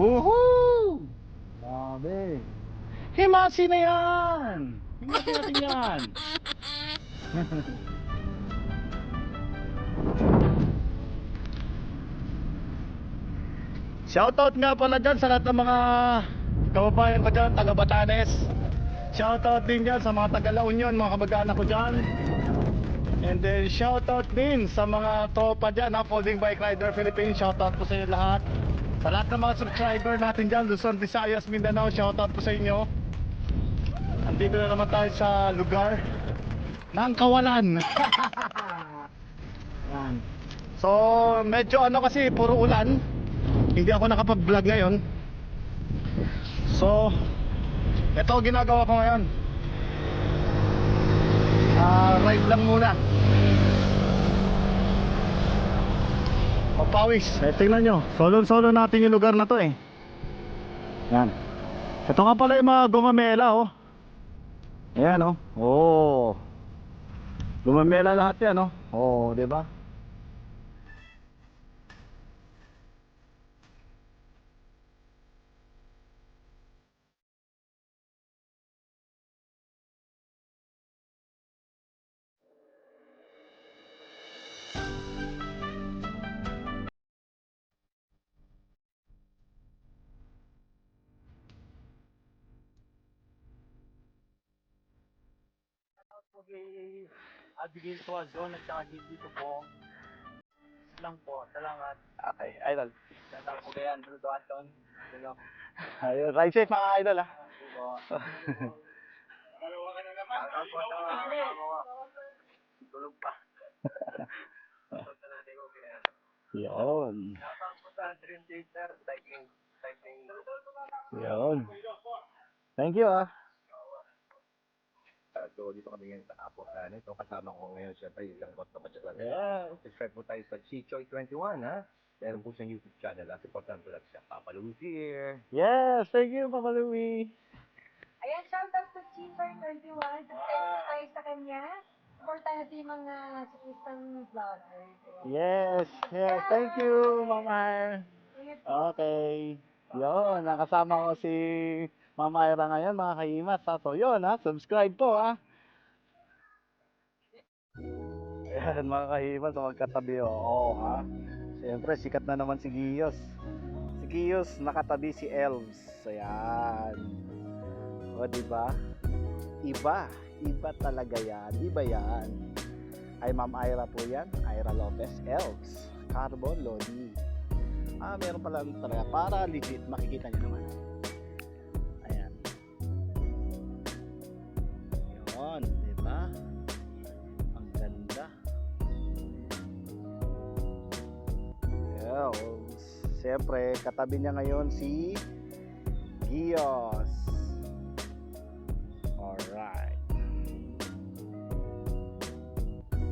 Woohoo! Grabe. Himasi na yan! Himasi natin yan! Shoutout nga pala dyan sa lahat ng mga kababayan ko dyan, taga Batanes. Shoutout din dyan sa mga taga La Union, mga kamag-anak ko dyan. And then shoutout din sa mga tropa dyan, Folding Bike Rider Philippines. Shoutout po sa inyo lahat. Sa lahat ng mga subscriber natin dyan, Luzon, Visayas, Mindanao, shoutout po sa inyo. Andito na naman tayo sa lugar ng Kawalan. Yan. So medyo ano kasi, puro ulan. Hindi ako nakapag-vlog ngayon. So ito ginagawa ko ngayon. Ride lang muna. Papawis. Tingnan nyo, solo natin yung lugar na to eh. Yan. Ito nga pala yung mga gumamela oh. Ayan oh. Oh. Gumamela lahat yan oh. Oh, diba? Okay, Abigail Tuazon at saka dito po lang po, salamat. Okay, idol. Salamat po kaya Andrew Tuazon. Ayun, ride safe mga idol ha. Dalawa ka na naman. Tulog pa. Yun. Yun. Thank you ah. So dito kami ngayon sa Apo. Ito kasama ko ngayon siyempre isang bot na patsalan. Yeah. Subscribe po tayo sa Chichoy21 ha. Meron po siyang YouTube channel. As important po lang siya. Papa Louie here. Yes, thank you Papa Louie. Ayan, shoutout sa Cheaper21. Subscribe po tayo sa kanya. Support tayo natin yung mga siksang vlogger. Yes, yes, thank you Mama. Okay. Yun, nakasama ko si Mama Ira ngayon mga kahimas ha. So yun ha, subscribe po ha. Ayan mga kahimas, magkatabi oh ha. Siyempre sikat na naman si Giyos. Si Giyos nakatabi si Elves. Ayan. O diba? Iba talaga yan. Iba yan. Ay Ma'am Ira po yan. Ira Lopez Elves Carbon Lodi. Meron pala talaga para legit, makikita nyo naman. Ayan. Yun, diba? Ang ganda. Elves. Siyempre, katabi niya ngayon si Giyos. Alright.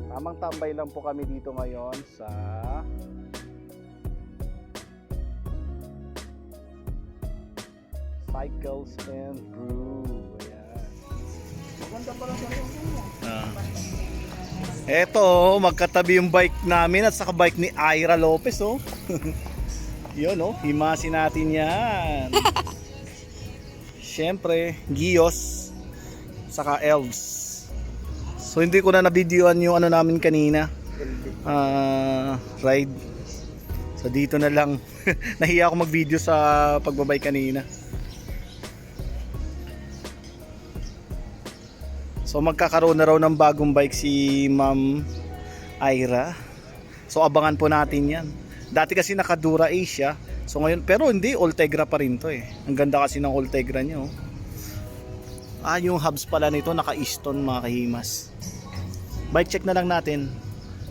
Tamang tambay lang po kami dito ngayon sa Cycles and Brew. Ayan. Maganda pala sa eto, magkatabi yung bike namin at saka bike ni Ira Lopez oh. Yun oh, himasin natin yan. Siyempre, Giyos saka Elves. So hindi ko na na-videoan yung ano namin kanina. Ride. So dito na lang. Nahiya ako mag-video sa pagbabay kanina. So magkakaroon na raw ng bagong bike si Ma'am Ira. So abangan po natin yan. Dati kasi naka-Dura Ace siya. So ngayon, pero hindi, Ultegra pa rin to eh. Ang ganda kasi ng Ultegra niya oh. Yung hubs pala nito naka-Easton mga kahimas. Bike check na lang natin.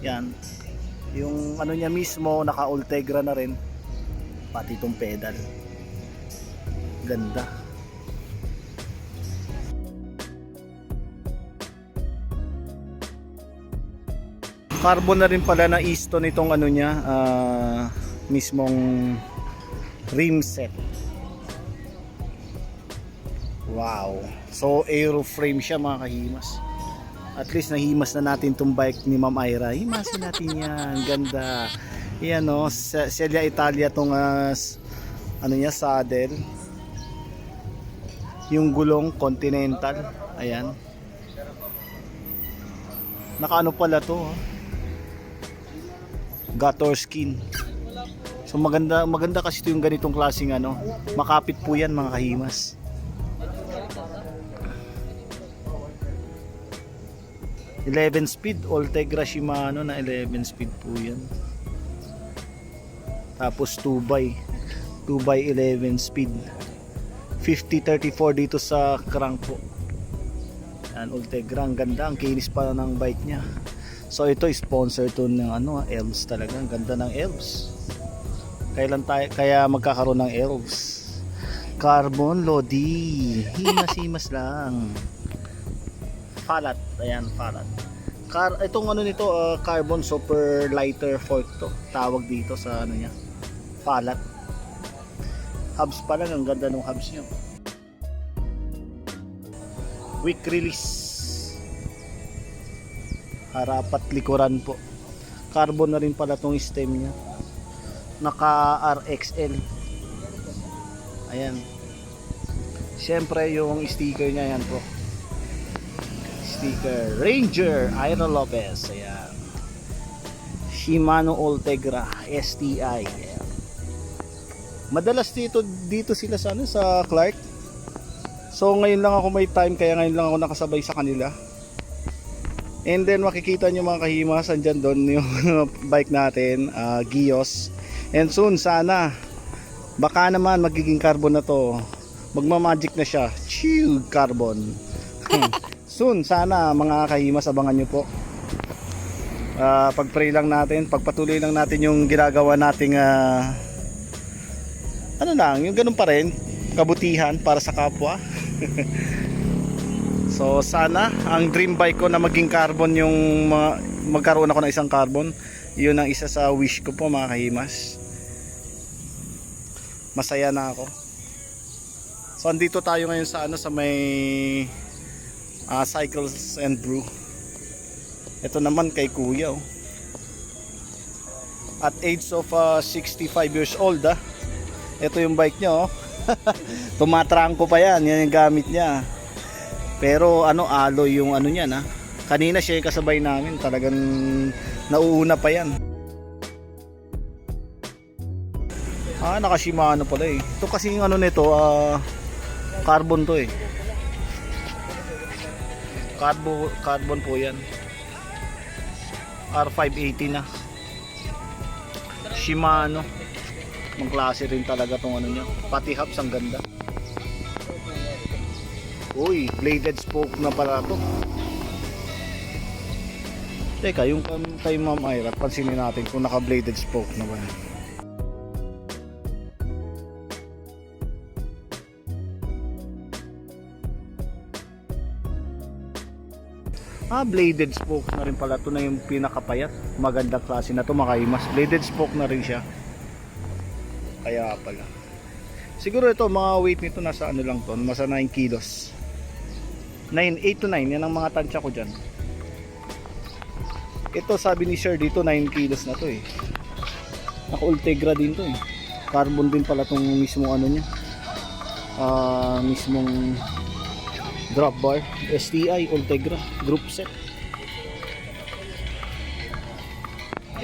Yan. Yung ano niya mismo naka-Ultegra na rin. Pati itong pedal. Ganda. Carbon na rin pala na Easton itong ano niya, mismong rim set. Wow. So aeroframe siya mga kahimas. At least nahimas na natin tong bike ni Ma'am Ira. Himasin natin yan. Ganda. Yan o, Celia Italia tong ano niya, saddle. Yung gulong Continental. Ayan. Nakaano pala to, ha? Gator skin. So maganda kasi ito yung ganitong klaseng ano. Makapit po yan mga kahimas. (11 speed Ultegra Shimano na 11 speed po yan. Tapos 2x11 speed. 50-34 dito sa crank po. Yan, Ultegra, ang ganda, ang kinis pa ng bike niya. So ito sponsor to ng ano, elves talaga. Ang ganda ng elves. Kaya magkakaroon ng elves. Carbon Lodi. Himas-himas lang. Falat. Ayan, falat. Itong ano nito, carbon super lighter fork to. Tawag dito sa ano niya. Falat. Hubs pa lang, ang ganda ng hubs niya. Quick release. Harap at likuran po. Carbon na rin pala tong stem niya. Naka RXL. Ayan. Siyempre yung sticker niya, yan po. Sticker Ranger Ira Lopez. Ayan. Shimano Ultegra STI. Ayan. Madalas dito sila sa ano, sa Clark. So ngayon lang ako may time, kaya ngayon lang ako nakasabay sa kanila. And then makikita nyo mga kahimas, andyan doon yung bike natin, Gios. And soon sana, baka naman magiging carbon na to. Magmamagic na siya. Chill carbon. Soon sana mga kahimas, abangan nyo po. Pag-pray lang natin, pagpatuloy lang natin yung ginagawa nating ano lang, yung ganun pa rin, kabutihan para sa kapwa. So sana ang dream bike ko na maging carbon, yung magkaroon ako ng isang carbon, yun ang isa sa wish ko po mga kahimas. Masaya na ako. So andito tayo ngayon sa ano, sa may Cycles and Brew. Ito naman kay kuya, oh. At age of 65 years old, ito yung bike niya, oh. Tumatrangko pa yan, yan yung gamit niya. Pero ano, alloy yung ano niya, na. Kanina siya yung kasabay namin, talagang nauuna pa yan. Naka Shimano pala eh. Ito kasi yung ano nito, carbon to eh. Carbon po yan. R580 na. Shimano. Mang klase rin talaga tong ano niya. Pati hubs ang ganda. Uy, bladed spoke na pala to. Teka, yung kay Ma'am Ira, pansinin natin kung naka bladed spoke na ba. Bladed spoke na rin pala to, na yung pinakapayat. Magandang klase na to, makaimas. Bladed spoke na rin siya. Kaya pala. Siguro ito, mga weight nito nasa ano lang to, nasa 9 kilos. 8 to 9, yan ang mga tansya ko dyan. Ito sabi ni Sir dito 9 kilos na to eh. Naka Ultegra din to eh. Carbon din pala tong mismong ano niya. Mismong drop bar. STI Ultegra group set.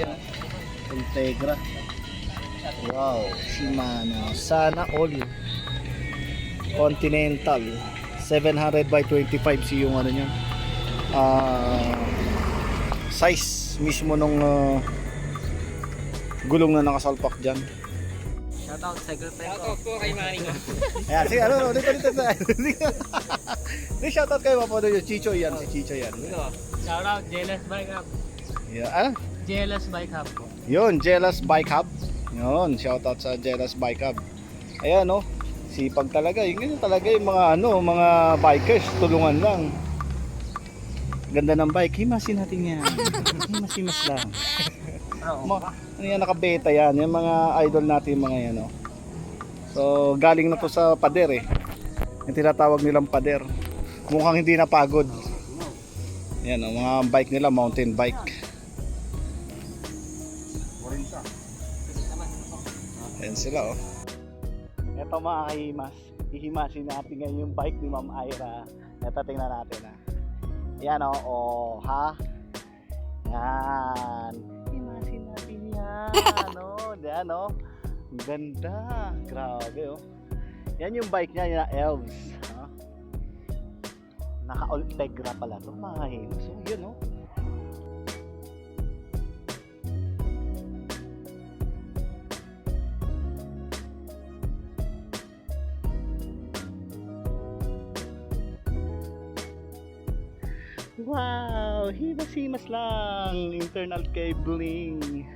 Yan. Ultegra. Wow, Shimano. Sana all. Continental. 700 by 25 yung ano niya. Size mismo nung gulong na nakasalpak dyan. Shoutout sa girlfriend ko. Shoutout po kay Manny ko. Ayan, sige, ano, dito. Di shoutout kayo pa po doon, Chicho yan, si Chicho yan. Shoutout Jealous Bike Hub. Yeah, ano? Jealous Bike Hub po. Yun, Jealous Bike Hub. Yun, shoutout sa Jealous Bike Hub. Ayan, no, sipag talaga. Yung talaga yung mga ano, mga bikers, tulungan lang. Ganda ng bike, himasin natin yan. Himas lang. Ano yan, nakabeta yan. Yung mga idol natin, mga yan, no. So, galing na to sa pader eh. Yung tinatawag nilang pader. Mukhang hindi napagod. Yan, no, mga bike nila, mountain bike. Ayan sila, oh. Eto mga kahimas, hihimasin natin ngayon yung bike ni Ma'am Ira. Eto, tingnan natin ha. Yan o, ha? Yan. Himasin natin yan. Yan o. Ang ganda. Grabe oh. Yan yung bike niya, yung Elves. Ha? Naka-Ultegra pala to mga kahimas. So, yun o. Wow, himas-himas lang. Internal cabling.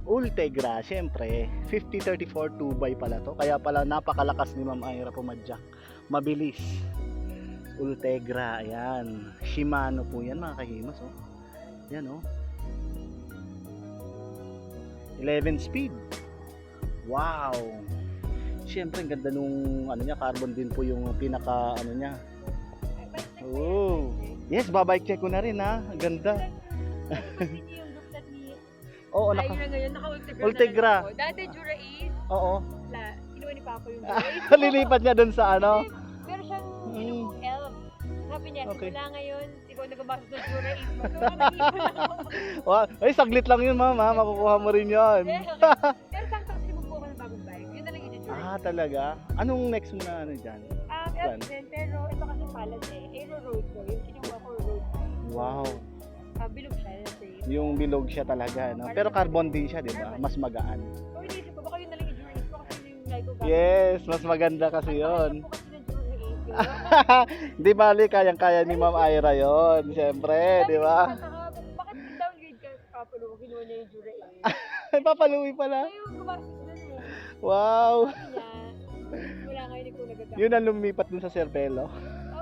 Ultegra, syempre. 5034 2x pala to. Kaya pala napakalakas ni Ma'am Ira pumadyak. Mabilis. Ultegra, ayan. Shimano po yan mga kahimas. Oh. Yan oh. 11 speed. Wow. Syempre, ang ganda nung ano niya, carbon din po yung pinaka ano niya. Oh. Yes, babike check ko na rin ha. Ang ganda. Hindi yung duklat ni Oo, Ira ngayon, naka-Ultegra Ultegra. na lang ako. Dati Jura Ace, Oo. kinuha ni Papa yung Jura Ace. Lilipat niya dun sa ano. Meron siyang ginawang elf. Sabi niya, Okay. simula ngayon, ikaw nagabasa ng Jura Ace mo. So, nag-iipon ako. Wow. Ay, saglit lang yun ma'am ha. Makukuha mo rin yun. Eh, okay. Pero sakto kasi magbuka ka ng bagong bike. Yun na lang yun yung Jura Ah, Ace. talaga? Anong next mo na ano dyan? Elf din, pero ito kasi palas eh. Aero road ko. Yung kinuha ko road bike. Wow. Bilog siya, same. Yung bilog siya talaga. No? Pero carbon din siya, di ba? Mas magaan. So, inisip ko, baka yun na lang yung Jura Ace ko kasi yun yung like ko gamit. Yes, mas maganda kasi yun. Ang kasi ng Jura Ace. Diba? Di bali, kayang-kaya ni Ma'am Ira yun. Siyempre, di ba? Bakit downgrade ka sa Kapalo? Kinuha niya yung Jura Ace. Ay, papaluwi pala. Ngayon, kumarasik doon eh. Wow. Sabi niya, wala ngayon ikaw nagagamit. Yun ang lumipat dun sa Cervelo. Oh,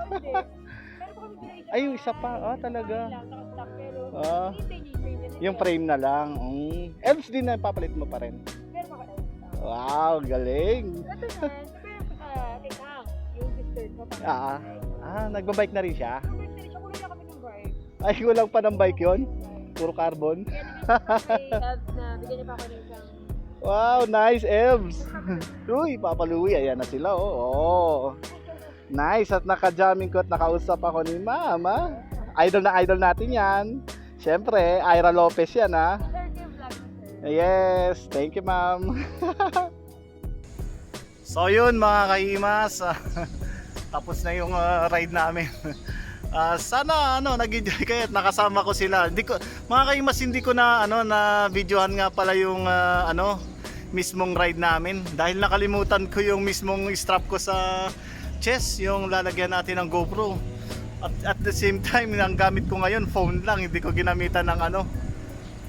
hindi. Pero kung Jura Ace. Ay, yung isa pa. Ah, talaga. Lang, nakastock, pero Ah. hinihintay niya yung frame niya. Yung frame na lang. Elves din na papalit mo pa rin. Pero maka-elf. Wow, galing. Ito na, sabi ko sa kay Ang, yung sister ko. Nagbabike na rin siya. Robert, siya kulay na kami ng bike. Ay, kulang pa ng bike yon. Puro carbon. Kaya nabigyan ko kay Elf na bigyan niya pa ako ng isang Wow, nice Elves. Uy, papaluwi. Ayan na sila, oh. Oh. Nice. At naka-jamming ko at nakausap ako ni Ma'am, ha? Idol na idol natin yan. Siyempre, Ira Lopez yan, ha? third year vlog na sir. Yes, thank you ma'am. So yun mga kahimas, tapos na yung ride namin. Sana nag-enjoy kayo at nakasama ko sila. Mga kahimas, hindi ko na na videohan nga pala yung mismong ride namin dahil nakalimutan ko yung mismong strap ko sa chest, yung lalagyan natin ng GoPro. At the same time, ang gamit ko ngayon phone lang, hindi ko ginamitan ng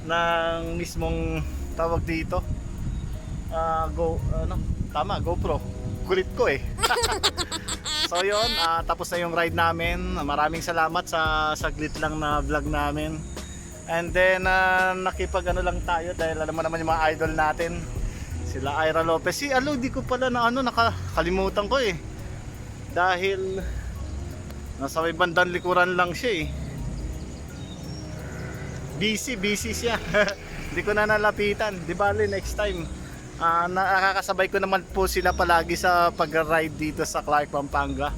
ng mismong tawag dito. GoPro. Kulit ko eh. So yun, tapos na yung ride namin. Maraming salamat sa saglit lang na vlog namin. And then nakipag lang tayo dahil alam mo naman yung mga idol natin. Sila Ira Lopez. Si Alo, di ko pala na nakalimutan ko eh. Dahil nasa may bandang likuran lang siya eh. Busy siya. Hindi ko na nalapitan. Di bali next time. Nakakasabay ko naman po sila palagi sa pag-ride dito sa Clark, Pampanga.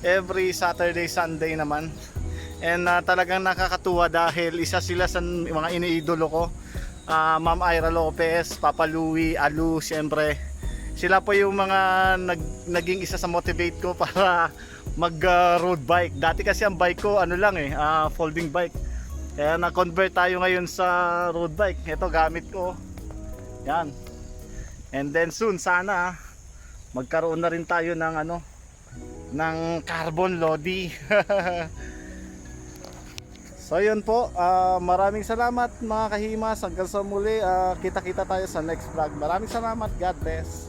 Every Saturday, Sunday naman. And talagang nakakatuwa dahil isa sila sa mga iniidolo ko. Ma'am Ira Lopez, Papa Louie, Alu, siyempre. Sila po yung mga naging isa sa motivate ko para mag road bike. Dati kasi ang bike ko folding bike. Kaya na-convert tayo ngayon sa road bike. Ito gamit ko. Yan. And then soon sana magkaroon na rin tayo ng ng carbon lodi. So yun po, maraming salamat mga kahimas. Hanggang sa muli, kita-kita tayo sa next vlog. Maraming salamat. God bless.